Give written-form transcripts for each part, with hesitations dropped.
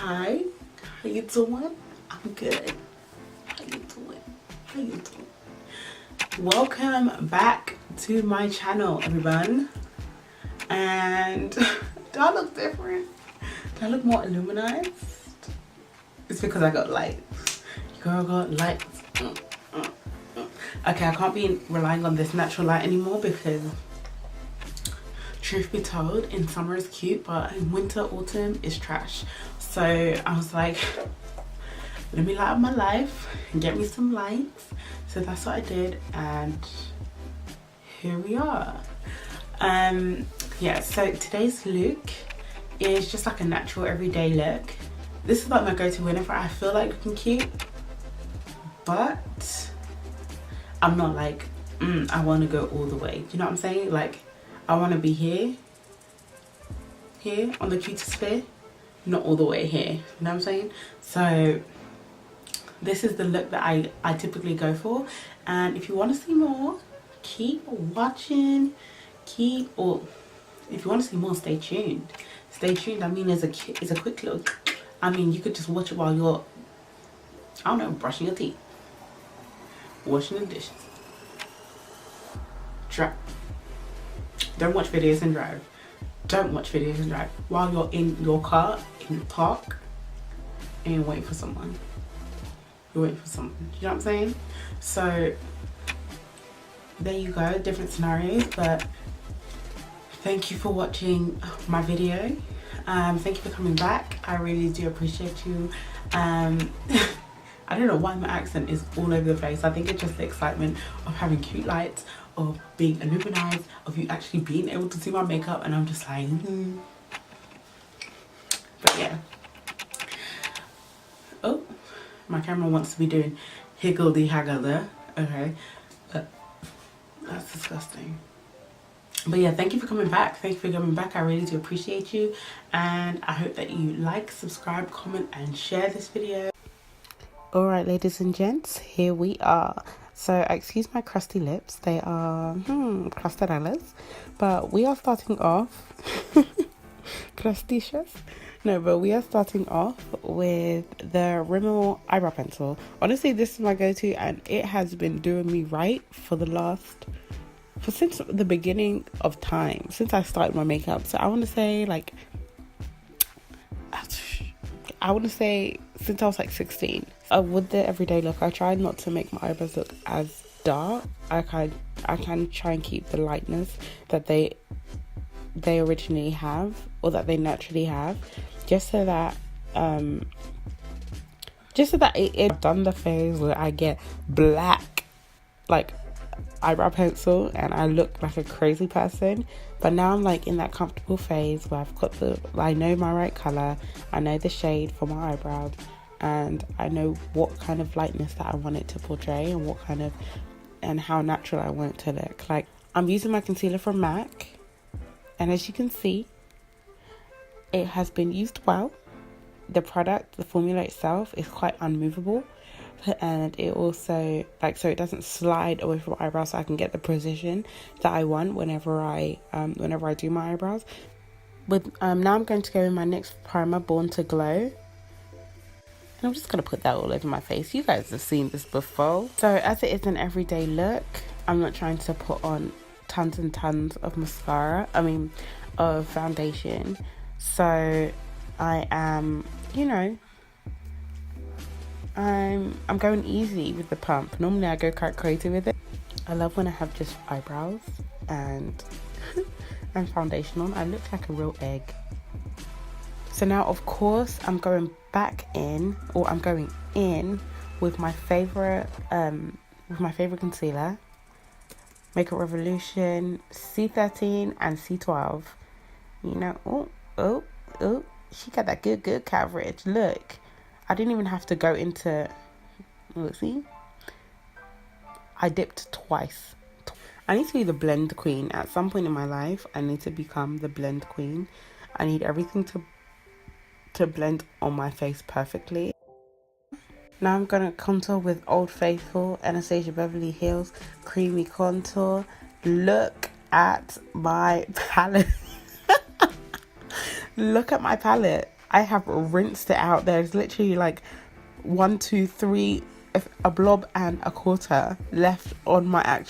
Hi, how you doing? I'm good. How you doing? How you doing? Welcome back to my channel, everyone. And do I look different? Do I look more illuminized? It's because I got lights. Girl got lights. Okay, I can't be relying on this natural light anymore because truth be told, in summer is cute, but in winter, autumn is trash. So I was like, let me light up my life and get me some lights. So that's what I did, and here we are. Yeah, so today's look is just like a natural everyday look. This is like my go-to whenever I feel like looking cute, but I'm not like, I want to go all the way. You know what I'm saying? Like, I want to be here on the cutest sphere, not all the way here. You know what I'm saying? So this is the look that I typically go for. And if you want to see more, keep watching. Or if you want to see more, stay tuned. Stay tuned. I mean, it's a quick little, I mean, you could just watch it while you're, I don't know, brushing your teeth, washing the dishes, don't watch videos and drive. Don't watch videos and drive while you're in your car in the park and you're waiting for someone. You're waiting for someone. You know what I'm saying? So there you go, different scenarios. But thank you for watching my video. Thank you for coming back. I really do appreciate you. I don't know why my accent is all over the place. I think it's just the excitement of having cute lights, of being illuminized, of you actually being able to see my makeup, and I'm just like, But yeah. Oh, my camera wants to be doing higgledy-haggle there. Okay, but that's disgusting. But yeah, thank you for coming back. Thank you for coming back. I really do appreciate you, and I hope that you like, subscribe, comment, and share this video. Alright, ladies and gents, here we are. So excuse my crusty lips, they are crustadellas, but we are starting off crusticious. No, but we are starting off with the Rimmel eyebrow pencil. Honestly, this is my go-to, and it has been doing me right since the beginning of time, since I started my makeup. So I want to say since I was like 16. With the everyday look, I tried not to make my eyebrows look as dark. I kind of try and keep the lightness that they originally have, or that they naturally have, just so that I've done the phase where I get black like eyebrow pencil and I look like a crazy person. But now I'm like in that comfortable phase where I know my right color, I know the shade for my eyebrows, and I know what kind of lightness that I want it to portray, and how natural I want it to look. Like, I'm using my concealer from MAC, and as you can see, it has been used well. The formula itself is quite unmovable, and it also, so it doesn't slide away from my eyebrows, so I can get the precision that I want whenever I do my eyebrows. Now I'm going to go in my NYX primer, Born to Glow. And I'm just going to put that all over my face. You guys have seen this before. So as it is an everyday look, I'm not trying to put on tons and tons of of foundation. So I am, I'm going easy with the pump. Normally I go quite crazy with it. I love when I have just eyebrows and and foundation on. I look like a real egg. So now, of course, I'm going in with my favorite concealer, Makeup Revolution C13 and C12. She got that good coverage. Look, I didn't even have to go into. Let's see. I dipped twice. I need to be the blend queen at some point in my life. I need to become the blend queen. I need everything to blend on my face perfectly. Now I'm going to contour with Old Faithful Anastasia Beverly Hills Creamy Contour. Look at my palette. Look at my palette. I have rinsed it out. There's literally like 1, 2, 3, a blob and a quarter left on my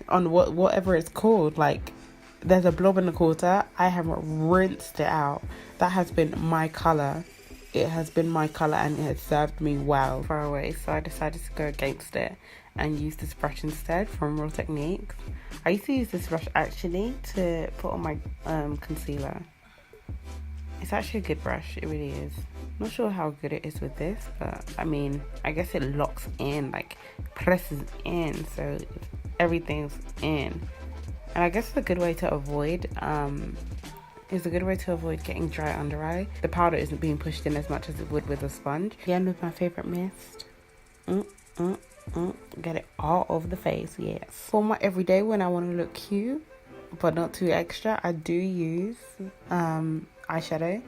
whatever it's called. Like, there's a blob and a quarter. I have rinsed it out. That has been my color. It has been my color and it has served me well. Far away, so I decided to go against it and use this brush instead from Real Techniques. I used to use this brush actually to put on my concealer. It's actually a good brush, it really is. Not sure how good it is with this, but I mean, I guess it locks in, like presses in, so everything's in. And I guess it's a good way to avoid getting dry under eye. The powder isn't being pushed in as much as it would with a sponge. Again, with my favorite mist. Get it all over the face, yes. For my everyday, when I want to look cute but not too extra, I do use eyeshadow.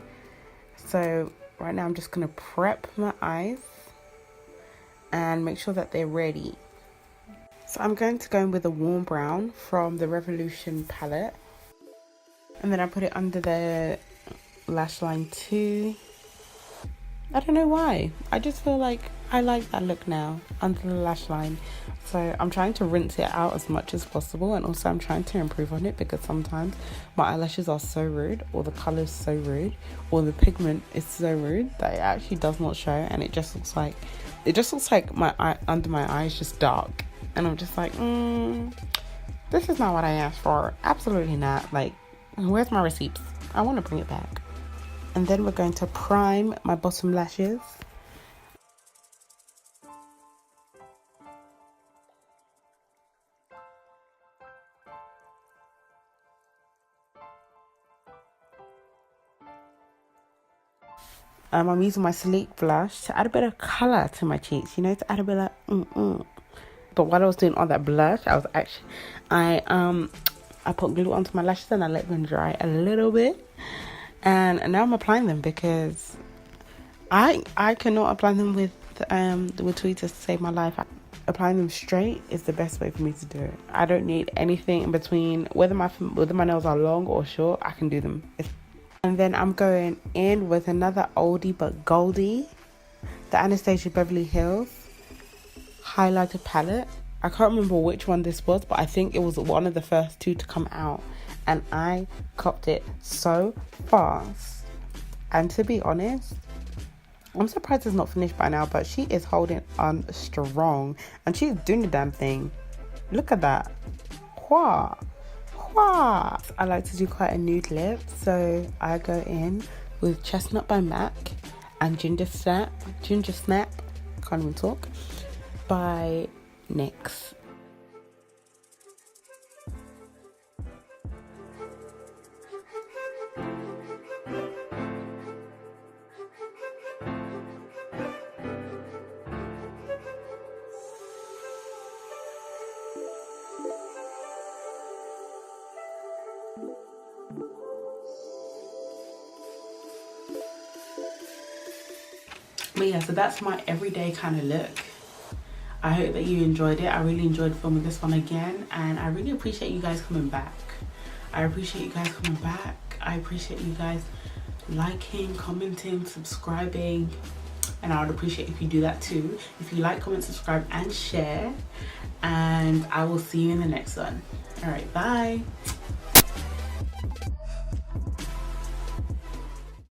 So right now I'm just gonna prep my eyes and make sure that they're ready. So I'm going to go in with a warm brown from the Revolution palette, and then I put it under the lash line too. I don't know why, I just feel like I like that look now under the lash line. So I'm trying to rinse it out as much as possible, and also I'm trying to improve on it because sometimes my eyelashes are so rude, or the colour is so rude, or the pigment is so rude that it actually does not show, and it just looks like my eye, under my eye is just dark, and I'm just like, this is not what I asked for. Absolutely not. Like, where's my receipts? I want to bring it back. And then we're going to prime my bottom lashes. I'm using my Sleek blush to add a bit of colour to my cheeks, you know, to add a bit of But while I was doing all that blush, I put glue onto my lashes and I let them dry a little bit. And now I'm applying them because I cannot apply them with tweezers to save my life. Applying them straight is the best way for me to do it. I don't need anything in between. Whether my nails are long or short, I can do them. And then I'm going in with another oldie but goldie, the Anastasia Beverly Hills highlighter palette. I can't remember which one this was, but I think it was one of the first two to come out, and I copped it so fast. And to be honest, I'm surprised it's not finished by now, but she is holding on strong and she's doing the damn thing. Look at that. Wah. I like to do quite a nude lip, so I go in with Chestnut by MAC and Ginger Snap, can't even talk, by NYX. But yeah, so that's my everyday kind of look. I hope that you enjoyed it. I really enjoyed filming this one again, and I really appreciate you guys coming back. I appreciate you guys liking, commenting, subscribing, and I would appreciate if you do that too. If you like, comment, subscribe, and share, and I will see you in the next one. All right, bye.